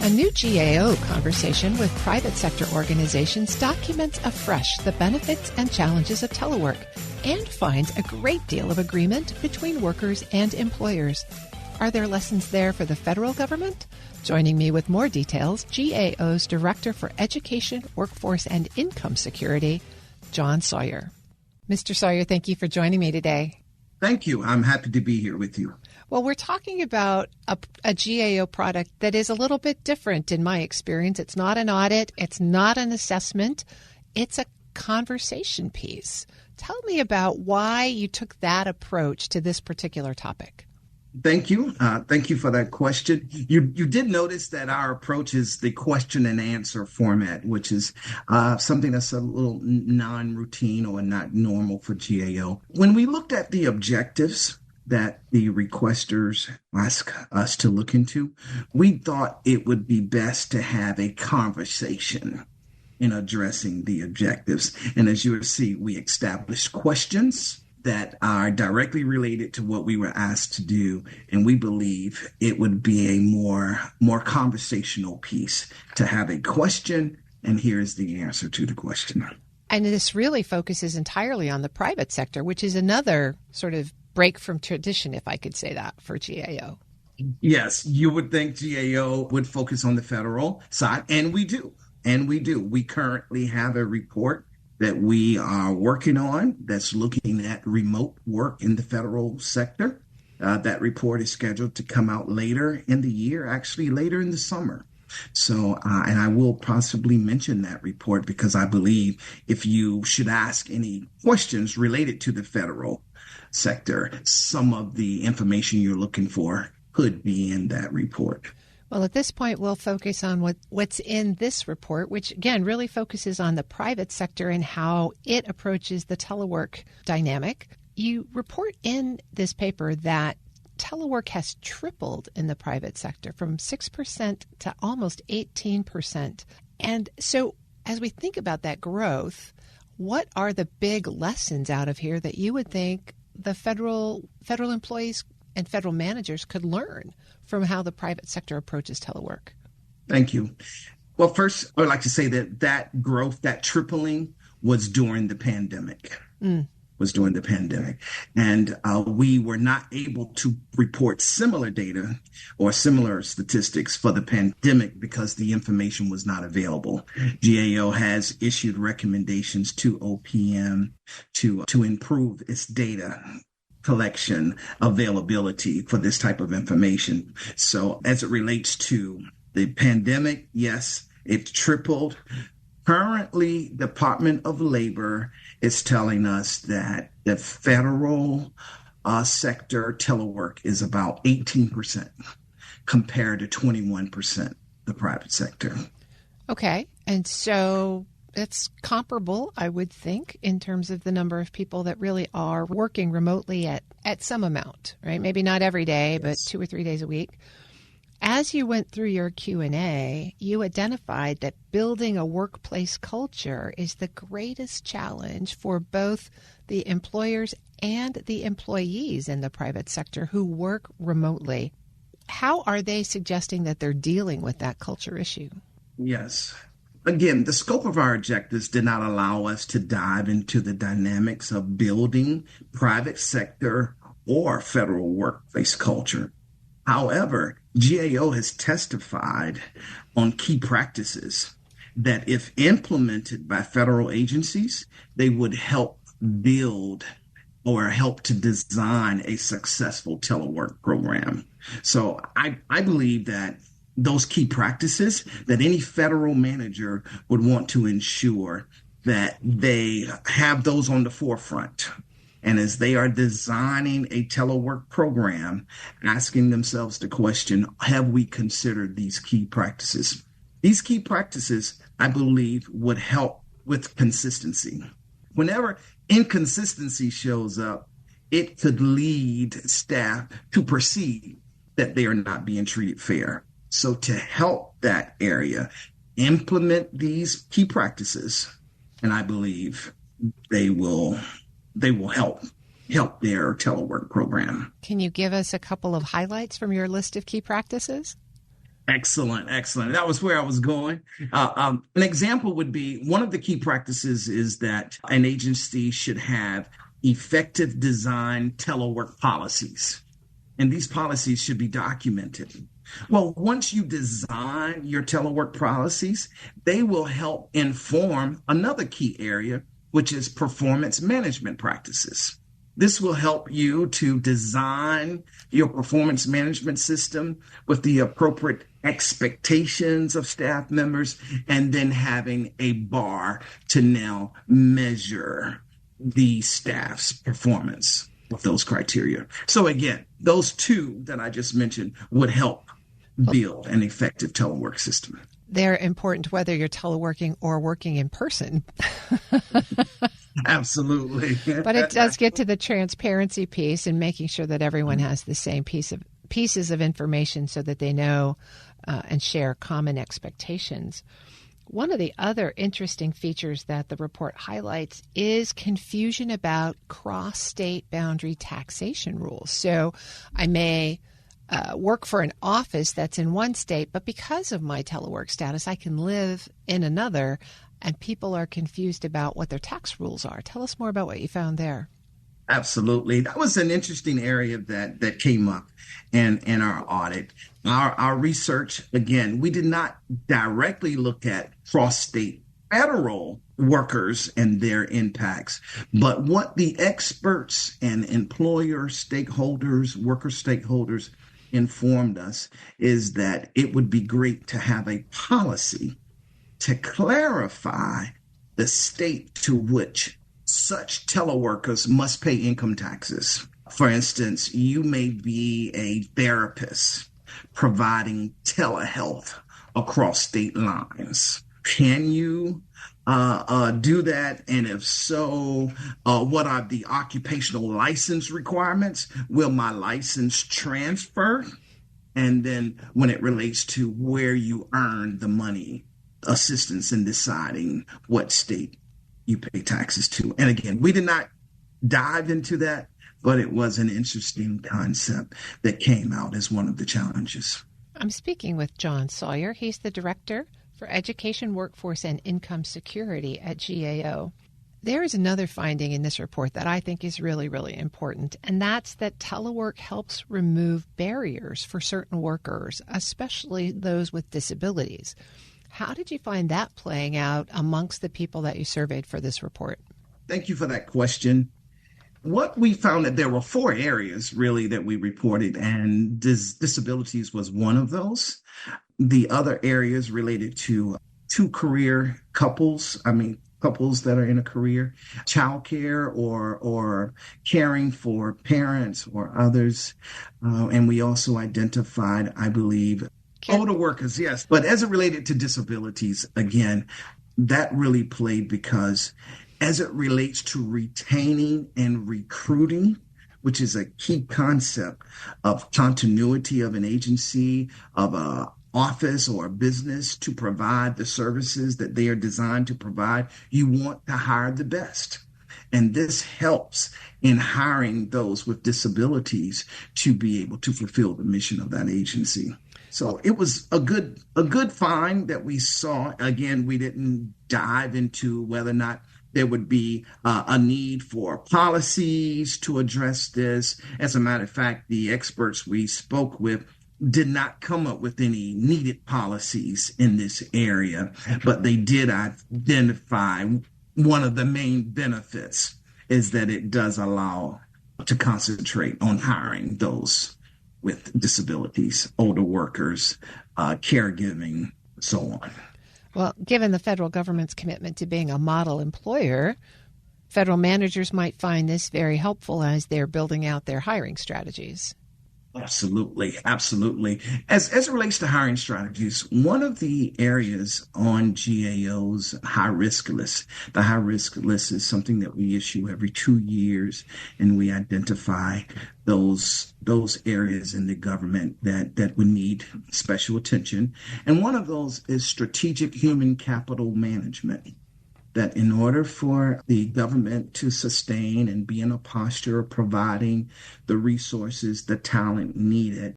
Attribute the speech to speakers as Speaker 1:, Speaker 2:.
Speaker 1: A new GAO conversation with private sector organizations documents afresh the benefits and challenges of telework and finds a great deal of agreement between workers and employers. Are there lessons there for the federal government? Joining me with more details, GAO's Director for Education, Workforce, and Income Security, John Sawyer. Mr. Sawyer, thank you for joining me today.
Speaker 2: Thank you. I'm happy to be here with you.
Speaker 1: Well, we're talking about a GAO product that is a little bit different in my experience. It's not an audit. It's not an assessment. It's a conversation piece. Tell me about why you took that approach to this particular topic.
Speaker 2: Thank you. Thank you for that question. You did notice that our approach is the question and answer format, which is something that's a little non-routine or not normal for GAO. When we looked at the objectives that the requesters ask us to look into, we thought it would be best to have a conversation in addressing the objectives. And as you will see, we established questions that are directly related to what we were asked to do. And we believe it would be a more conversational piece to have a question, and here's the answer to the question.
Speaker 1: And this really focuses entirely on the private sector, which is another sort of break from tradition, if I could say that, for GAO.
Speaker 2: Yes, you would think GAO would focus on the federal side, and we do. We currently have a report that we are working on that's looking at remote work in the federal sector. That report is scheduled to come out later in the year, actually later in the summer. So, and I will possibly mention that report because I believe if you should ask any questions related to the federal sector, some of the information you're looking for could be in that report.
Speaker 1: Well, at this point, we'll focus on what's in this report, which, again, really focuses on the private sector and how it approaches the telework dynamic. You report in this paper that telework has tripled in the private sector from 6% to almost 18%. And so as we think about that growth, what are the big lessons out of here that you would think the federal employees and federal managers could learn from how the private sector approaches telework?
Speaker 2: Thank you. Well, first, I would like to say that growth, that tripling was during the pandemic. And we were not able to report similar data or similar statistics for the pandemic because the information was not available. GAO has issued recommendations to OPM to improve its data collection availability for this type of information. So as it relates to the pandemic, yes, it tripled. Currently, Department of Labor is telling us that the federal sector telework is about 18% compared to 21% the private sector.
Speaker 1: Okay. And so it's comparable, I would think, in terms of the number of people that really are working remotely at some amount, right? Maybe not every day, but 2 or 3 days a week. As you went through your Q&A, you identified that building a workplace culture is the greatest challenge for both the employers and the employees in the private sector who work remotely. How are they suggesting that they're dealing with that culture issue?
Speaker 2: Yes. Again, the scope of our objectives did not allow us to dive into the dynamics of building private sector or federal workplace culture. However, GAO has testified on key practices that if implemented by federal agencies, they would help build or help to design a successful telework program. So I believe that those key practices that any federal manager would want to ensure that they have those on the forefront. And as they are designing a telework program, asking themselves the question, have we considered these key practices? These key practices, I believe, would help with consistency. Whenever inconsistency shows up, it could lead staff to perceive that they are not being treated fair. So to help that area, implement these key practices, and I believe they will help their telework program.
Speaker 1: Can you give us a couple of highlights from your list of key practices?
Speaker 2: Excellent, excellent. That was where I was going. An example would be one of the key practices is that an agency should have effective design telework policies, and these policies should be documented. Well, once you design your telework policies, they will help inform another key area, which is performance management practices. This will help you to design your performance management system with the appropriate expectations of staff members, and then having a bar to now measure the staff's performance with those criteria. So again, those two that I just mentioned would help build an effective telework system.
Speaker 1: They're important whether you're teleworking or working in person.
Speaker 2: Absolutely.
Speaker 1: But it does get to the transparency piece and making sure that everyone has the same pieces of information so that they know and share common expectations. One of the other interesting features that the report highlights is confusion about cross-state boundary taxation rules. So I may work for an office that's in one state, but because of my telework status, I can live in another, and people are confused about what their tax rules are. Tell us more about what you found there.
Speaker 2: Absolutely. That was an interesting area that came up in our audit. Our research, again, we did not directly look at cross-state federal workers and their impacts, but what the experts and employer stakeholders, worker stakeholders informed us is that it would be great to have a policy to clarify the state to which such teleworkers must pay income taxes. For instance, you may be a therapist providing telehealth across state lines. Can you do that? And if so, what are the occupational license requirements? Will my license transfer? And then when it relates to where you earn the money, assistance in deciding what state you pay taxes to. And again, we did not dive into that, but it was an interesting concept that came out as one of the challenges.
Speaker 1: I'm speaking with John Sawyer. He's the Director for Education, Workforce, and Income Security at GAO. There is another finding in this report that I think is really, really important, and that's that telework helps remove barriers for certain workers, especially those with disabilities. How did you find that playing out amongst the people that you surveyed for this report?
Speaker 2: Thank you for that question. What we found that there were 4 areas really that we reported, and disabilities was one of those. The other areas related to career couples, couples that are in a career, childcare or caring for parents or others. And we also identified, I believe, older workers, yes. But as it related to disabilities, again, that really played because as it relates to retaining and recruiting, which is a key concept of continuity of an agency, of a office or a business to provide the services that they are designed to provide, you want to hire the best. And this helps in hiring those with disabilities to be able to fulfill the mission of that agency. So it was a good find that we saw. Again, we didn't dive into whether or not there would be a need for policies to address this. As a matter of fact, the experts we spoke with did not come up with any needed policies in this area, but they did identify one of the main benefits is that it does allow to concentrate on hiring those with disabilities, older workers, caregiving, so on.
Speaker 1: Well, given the federal government's commitment to being a model employer, federal managers might find this very helpful as they're building out their hiring strategies.
Speaker 2: Absolutely. Absolutely. As it relates to hiring strategies, one of the areas on GAO's high risk list, the high risk list is something that we issue every 2 years, and we identify those areas in the government that would need special attention. And one of those is strategic human capital management. That in order for the government to sustain and be in a posture of providing the resources, the talent needed